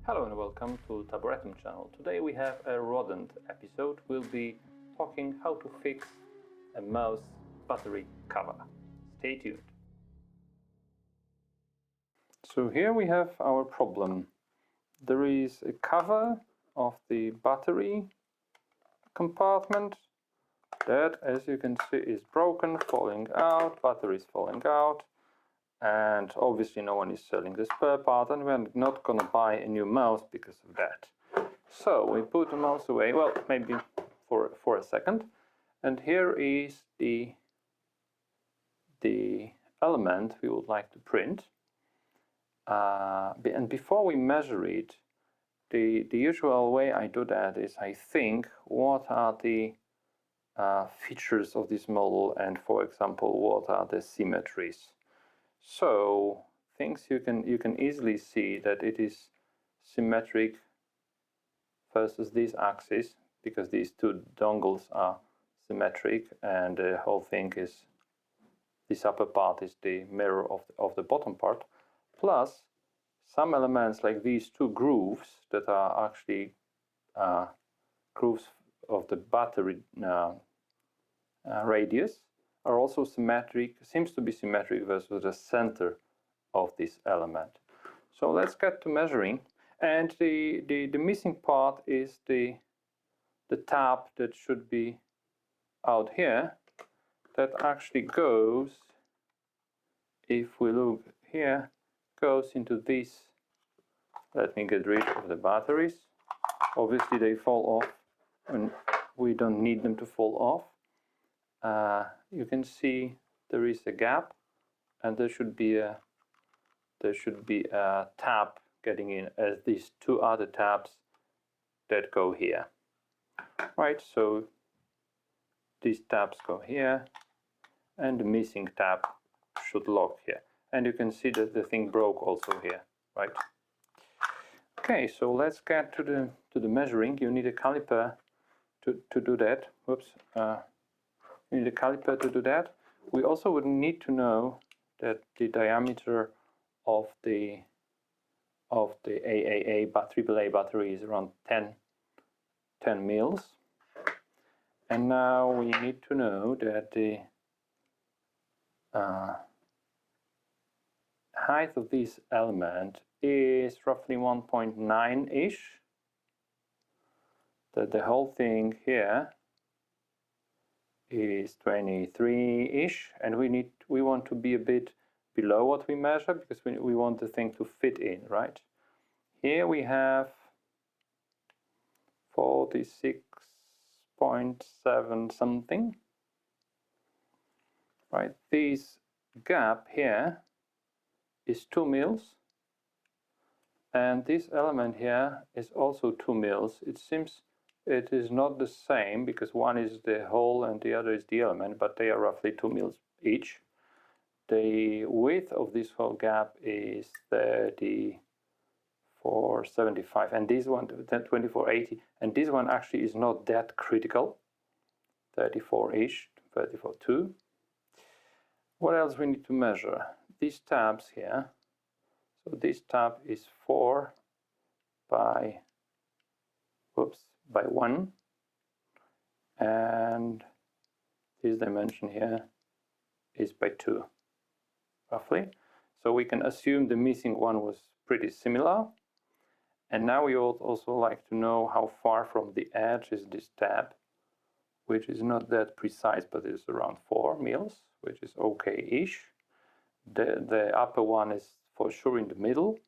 Hello and welcome to Taboretum channel. Today we have a rodent episode. We'll be talking how to fix a mouse battery cover. Stay tuned. So here we have our problem. There is a cover of the battery compartment that, as you can see, is broken, falling out, battery is falling out. And obviously no one is selling the spare part, and we're not gonna buy a new mouse because of that. So we put the mouse away, well, maybe for a second, and here is the element we would like to print. And before we measure it, the usual way I do that is I think what are the features of this model, and for example what are the symmetries. So things you can easily see that it is symmetric versus this axis, because these two dongles are symmetric and the whole thing is, this upper part is the mirror of the bottom part, plus some elements like these two grooves that are actually grooves of the battery radius are also symmetric, seems to be symmetric versus the center of this element. So let's get to measuring, and the missing part is the tab that should be out here, that actually goes, if we look here, goes into this. Let me get rid of the batteries. Obviously they fall off and we don't need them to fall off. You can see there is a gap, and there should be a tab getting in, as these two other tabs that go here. Right, so these tabs go here, and the missing tab should lock here. And you can see that the thing broke also here, right? Okay, so let's get to the measuring. You need a caliper to do that. Whoops. You need a caliper to do that. We also would need to know that the diameter of the AAA battery is around 10 mils. And now we need to know that the height of this element is roughly 1.9-ish. That the whole thing here is 23-ish, and we want to be a bit below what we measure, because we want the thing to fit in, right? Here we have 46.7 something, right? This gap here is 2 mils, and this element here is also 2 mils. It seems it is not the same, because one is the hole and the other is the element, but they are roughly 2 mils each. The width of this whole gap is 34.75, and this one 24.80, and this one actually is not that critical, 34-ish, 34.2. What else we need to measure? These tabs here. So this tab is 4 by 1, and this dimension here is by 2, roughly. So we can assume the missing one was pretty similar. And now we would also like to know how far from the edge is this tab, which is not that precise, but it's around 4 mils, which is okay-ish. The upper one is for sure in the middle.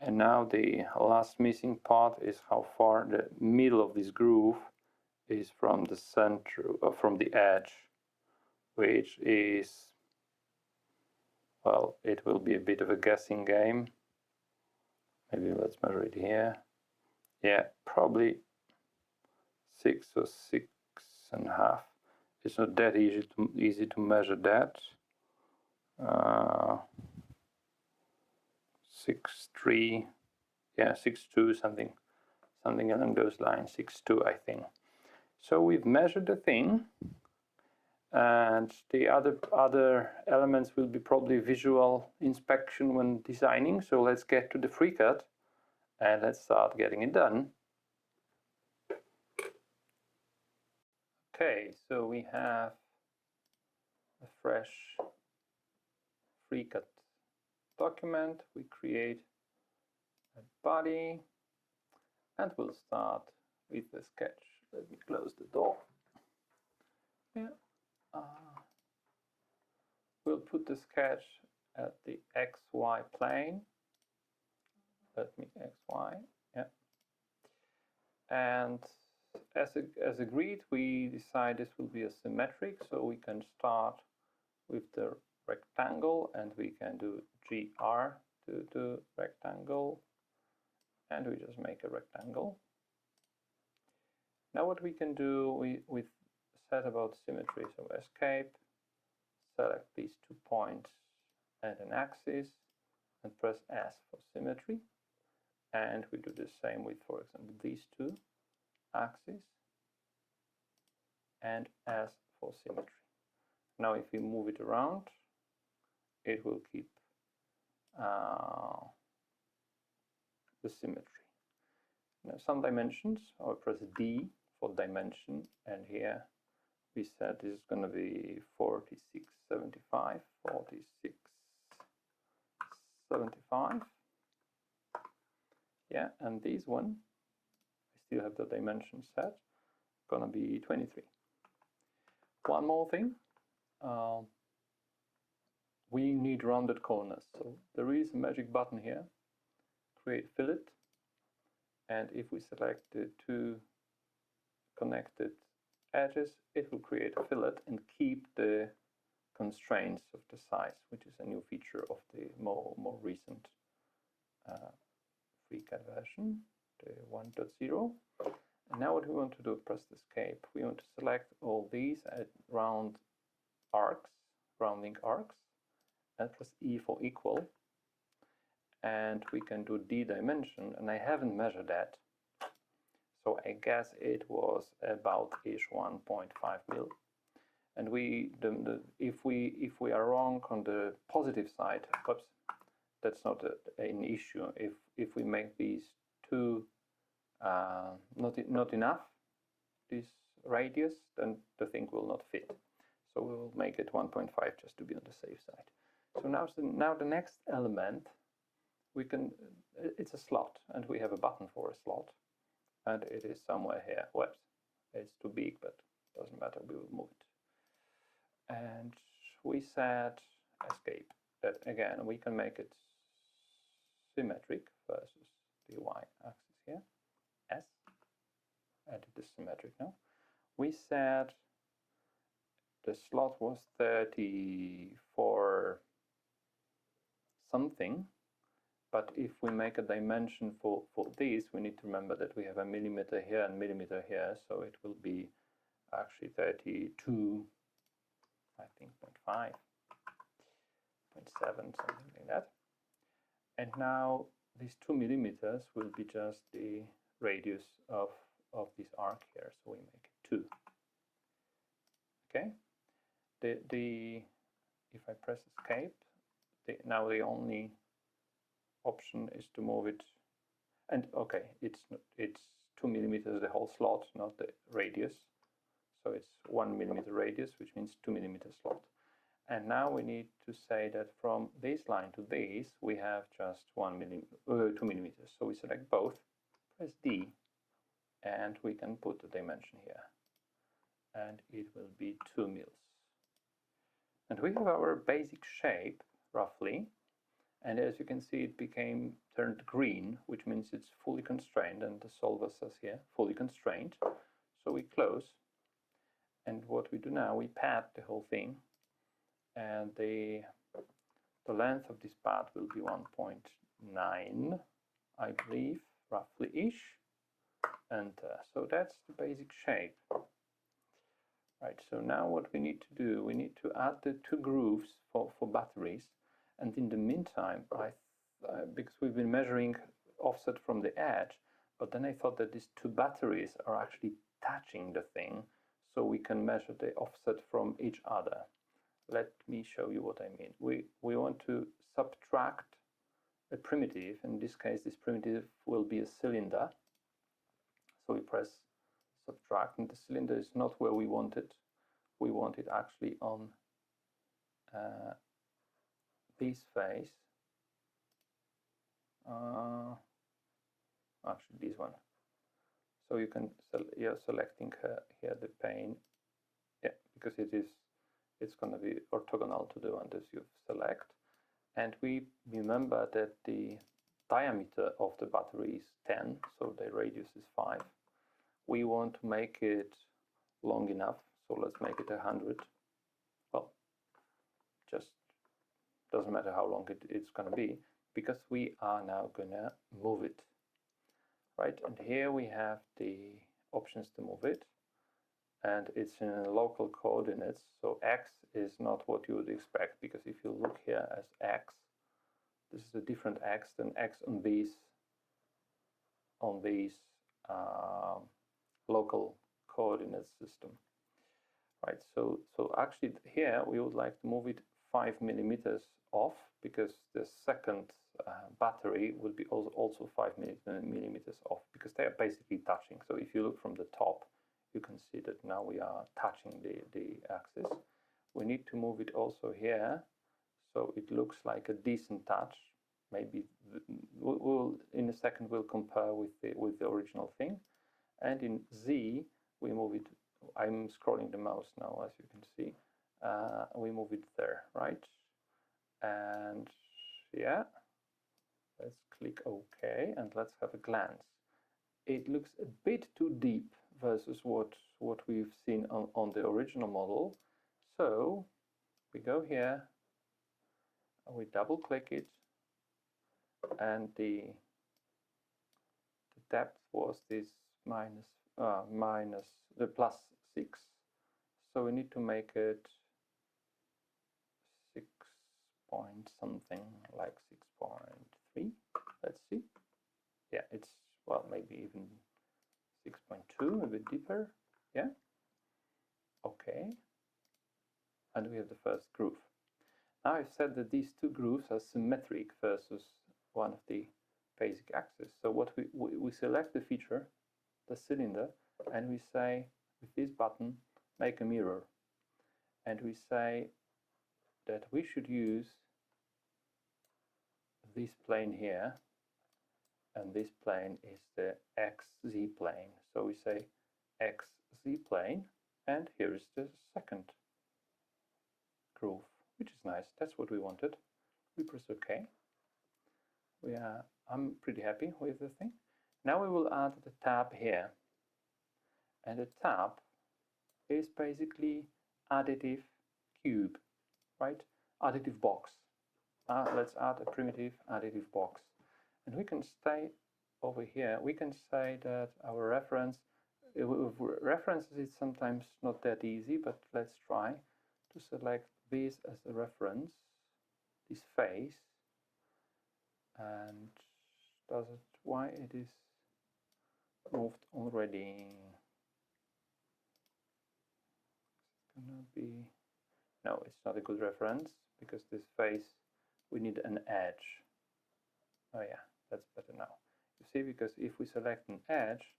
And now the last missing part is how far the middle of this groove is from the center, from the edge, which is, well, it will be a bit of a guessing game. Maybe let's measure it here. Yeah, probably 6 or 6.5. It's not that easy to measure that. 6.3, yeah, 6.2, something along those lines, 6.2 I think. So we've measured the thing, and the other elements will be probably visual inspection when designing. So let's get to the FreeCAD and let's start getting it done. Okay, so we have a fresh FreeCAD document. We create a body, and we'll start with the sketch. Let me close the door. Yeah. We'll put the sketch at the XY plane. Let me XY, yeah. And as agreed, we decide this will be a symmetric, so we can start with the rectangle, and we can do GR to the rectangle, and we just make a rectangle. Now what we can do, we set about symmetry, so escape, select these 2 points and an axis, and press S for symmetry. And we do the same with, for example, these 2 axes, and S for symmetry. Now if we move it around, it will keep the symmetry. Now some dimensions, I'll press D for dimension, and here we said this is going to be 4675, 4675. Yeah, and this one, I still have the dimension set, gonna be 23. One more thing, we need rounded corners. So there is a magic button here, create fillet, and if we select the 2 connected edges, it will create a fillet and keep the constraints of the size, which is a new feature of the more recent FreeCAD version, the 1.0. And now what we want to do, press escape. We want to select all these round arcs, rounding arcs, and press E for equal. And we can do D dimension, and I haven't measured that, so I guess it was about 1.5 mil. And if we are wrong on the positive side, oops, that's not an issue. If we make these 2 not enough, this radius, then the thing will not fit. So we will make it 1.5 just to be on the safe side. So now the next element, we can, it's a slot, and we have a button for a slot, and it is somewhere here. Whoops, it's too big, but doesn't matter, we will move it. And we said escape. That again, we can make it symmetric versus the y-axis here. S, and it is symmetric now. We said the slot was 34 something, but if we make a dimension for this, we need to remember that we have a millimeter here and millimeter here, so it will be actually 32, I think 0.5, 0.7, something like that. And now these 2 millimeters will be just the radius of this arc here, so we make it 2. Okay. If I press escape, now the only option is to move it, and okay, it's 2 millimeters the whole slot, not the radius. So it's 1 millimeter radius, which means 2 millimeter slot. And now we need to say that from this line to this, we have just 2 millimeters. So we select both, press D, and we can put the dimension here. And it will be 2 mils. And we have our basic shape, roughly. And as you can see, it turned green, which means it's fully constrained. And the solver says here, fully constrained. So we close. And what we do now, we pad the whole thing. And the length of this pad will be 1.9, I believe, roughly-ish. And so that's the basic shape. Right, so now what we need to do, we need to add the 2 grooves for batteries. And in the meantime, because we've been measuring offset from the edge, but then I thought that these 2 batteries are actually touching the thing, so we can measure the offset from each other. Let me show you what I mean. We want to subtract a primitive. In this case, this primitive will be a cylinder. So we press subtract, and the cylinder is not where we want it. We want it actually on this face. Actually this one. So you can you're selecting here the plane, yeah, because it's going to be orthogonal to the one that you select. And we remember that the diameter of the battery is 10, so the radius is 5. We want to make it long enough, so let's make it 100. Well, just doesn't matter how long it's going to be, because we are now going to move it, right? And here we have the options to move it, and it's in local coordinates. So x is not what you would expect, because if you look here as x, this is a different x than x on these local coordinate system, right? So actually here we would like to move it 5 millimeters off, because the second battery will be also 5 millimeters off, because they are basically touching. So if you look from the top, you can see that now we are touching the axis. We need to move it also here, so it looks like a decent touch. Maybe we'll in a second we'll compare with the original thing. And in Z we move it. I'm scrolling the mouse now, as you can see. We move it there, right? And yeah, let's click OK, and let's have a glance. It looks a bit too deep versus what we've seen on the original model. So we go here, we double click it, and the depth was this minus the plus 6. So we need to make it 6 point something, like 6.3. Let's see. Yeah, it's, well, maybe even 6.2, a bit deeper. Yeah. Okay. And we have the first groove. Now I've said that these two grooves are symmetric versus one of the basic axes. So what we select the feature, the cylinder, and we say with this button, make a mirror. And we say that we should use this plane here, and this plane is the XZ plane. So we say XZ plane, and here is the second groove, which is nice. That's what we wanted. We press OK. I'm pretty happy with the thing. Now we will add the tab here, and the tab is basically additive cube, right? Additive box. Let's add a primitive additive box, and we can stay over here. We can say that our reference, with references it's sometimes not that easy, but let's try to select this as a reference, this face, and does it, why it is moved already? It's gonna be, no, it's not a good reference, because this face, we need an edge. Oh yeah, that's better now. You see, because if we select an edge,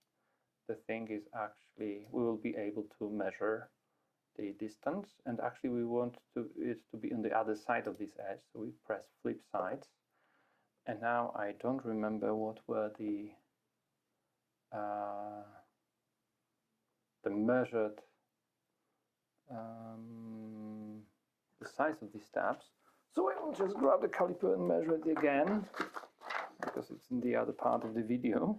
the thing is actually, we will be able to measure the distance, and actually we want it to be on the other side of this edge, so we press flip sides. And now I don't remember what were the measured the size of these tabs. So I will just grab the caliper and measure it again, because it's in the other part of the video.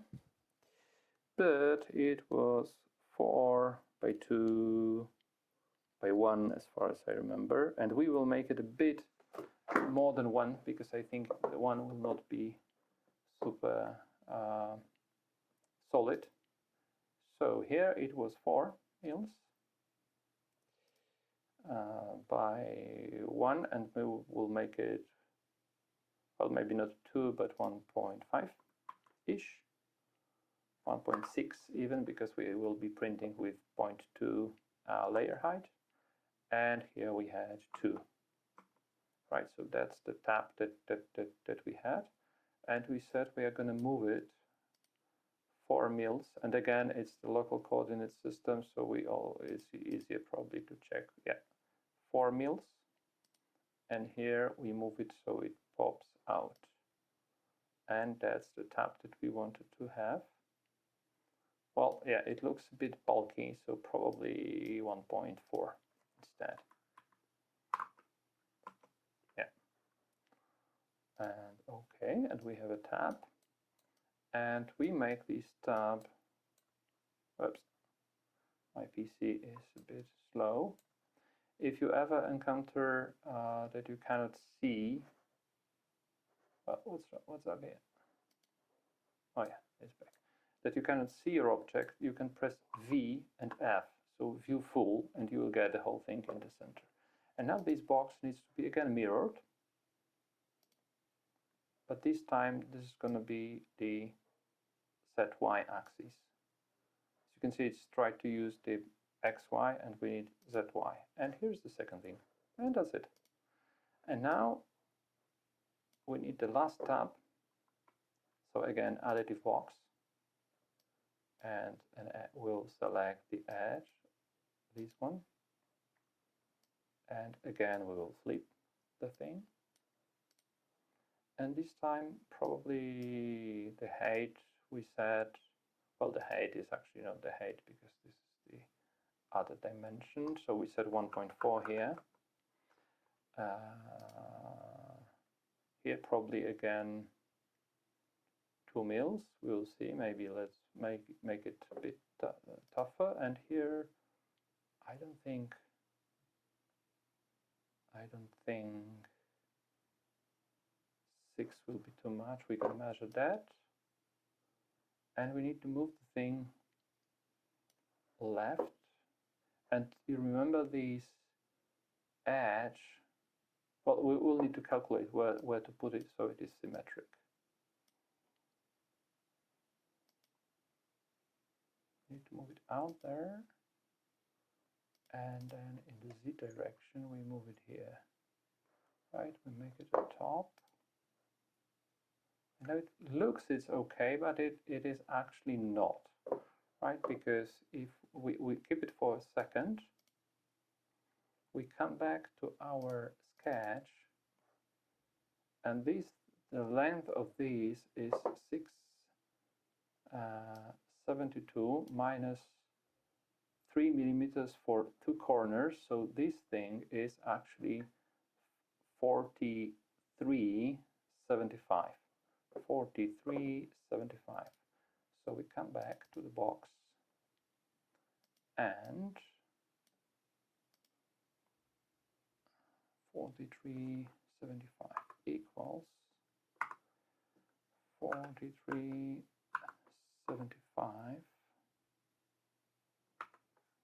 But it was 4 by 2 by 1 as far as I remember, and we will make it a bit more than 1, because I think the 1 will not be super solid. So here it was 4 mils by 1, and we will make it, well, maybe not 2, but 1.5 ish, 1.6 even, because we will be printing with 0.2 layer height. And here we had 2. Right, so that's the tab that we had, and we said we are going to move it 4 mils, and again it's the local coordinate system, so it's easier probably to check. Yeah, 4 mils, and here we move it so it pops out, and that's the tab that we wanted to have. Well, yeah, it looks a bit bulky, so probably 1.4 instead. Yeah, and okay, and we have a tab, and we make this tab. Oops, my PC is a bit slow. If you ever encounter that you cannot see, what's up here? Oh yeah, it's back. That you cannot see your object, you can press V and F, so view full, and you will get the whole thing in the center. And now this box needs to be again mirrored, but this time this is going to be the ZY axis. As you can see, it's tried to use the XY, and we need ZY. And here's the second thing, and that's it. And now we need the last tab. So again, additive box, and we'll select the edge, this one, and again we will flip the thing, and this time probably the height we said, well, the height is actually not the height because this is the other dimension, so we said 1.4 here. Here probably again 2 mils, we'll see, maybe let's make it a bit tougher, and here I don't think 6 will be too much. We can measure that, and we need to move the thing left, and you remember this edge, well, we will need to calculate where to put it so it is symmetric. Need to move it out there, and then in the Z direction we move it here, right? We make it a top. Now it looks it's okay, but it is actually not, right? Because if we keep it for a second, we come back to our sketch, and the length of these is 672 minus 3 millimeters for 2 corners, so this thing is actually 43.75. 43.75. So we come back to the box, and 43.75 equals 43.75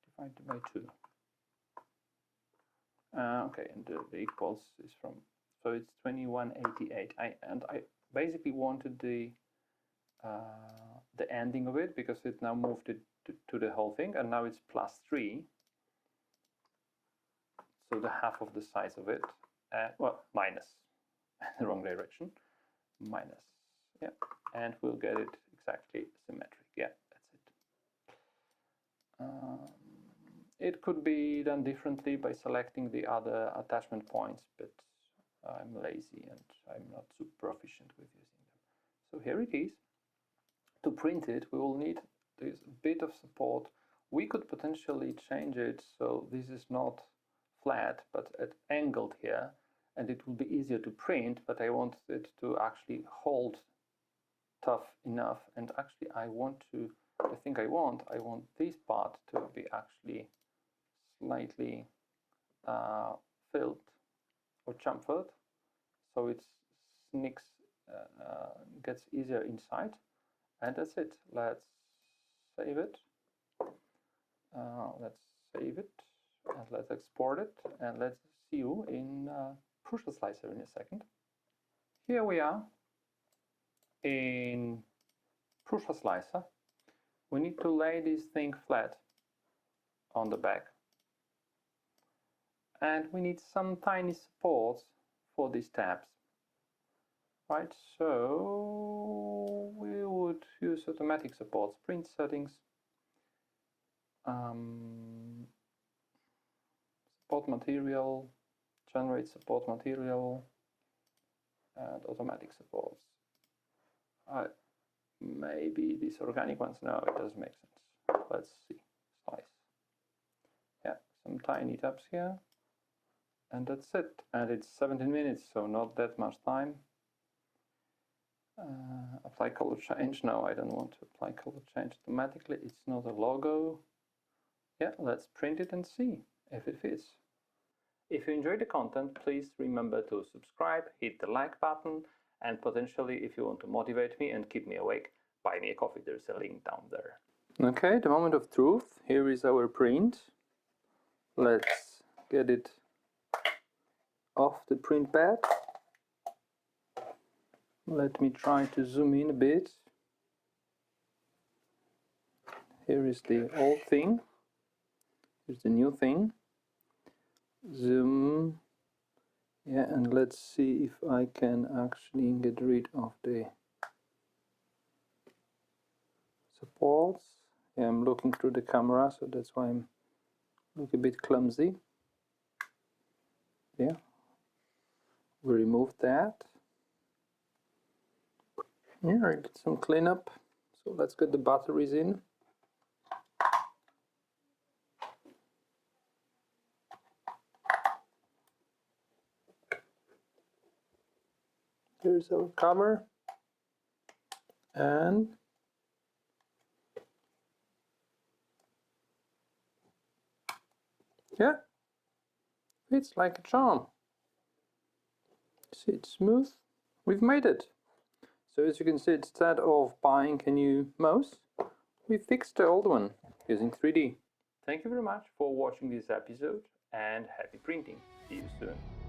divided by 2. Okay, and the equals is from, so it's 21.88. I basically wanted the ending of it, because it now moved it to the whole thing, and now it's +3, so the half of the size of it, well, minus, the wrong direction, minus, yeah, and we'll get it exactly symmetric. Yeah, that's it. It could be done differently by selecting the other attachment points, but I'm lazy and I'm not super proficient with using them. So here it is. To print it, we will need this bit of support. We could potentially change it so this is not flat but angled here, and it will be easier to print, but I want it to actually hold tough enough, and actually I want this part to be actually slightly filled or chamfered, so it sneaks, gets easier inside. And that's it. Let's save it. And let's export it, and let's see you in PrusaSlicer in a second. Here we are in PrusaSlicer. We need to lay this thing flat on the back, and we need some tiny supports for these tabs, right? So we would would use automatic supports, print settings, support material, generate support material, and automatic supports. Maybe these organic ones, no, it doesn't make sense. Let's see, slice. Yeah, some tiny tabs here, and that's it. And it's 17 minutes, so not that much time. Apply color change. No, I don't want to apply color change automatically. It's not a logo. Yeah, let's print it and see if it fits. If you enjoyed the content, please remember to subscribe, hit the like button, and potentially, if you want to motivate me and keep me awake, buy me a coffee. There's a link down there. Okay, the moment of truth. Here is our print. Let's get it off the print bed. Let me try to zoom in a bit. Here is the old thing. Here's the new thing. Zoom. Yeah, and let's see if I can actually get rid of the supports. Yeah, I'm looking through the camera, so that's why I'm a bit clumsy. Yeah, we removed that. Yeah, I get some cleanup. So let's get the batteries in. Here's our cover. And yeah, it's like a charm. See, it's smooth. We've made it. So as you can see, instead of buying a new mouse, we fixed the old one using 3D. Thank you very much for watching this episode and happy printing. See you soon.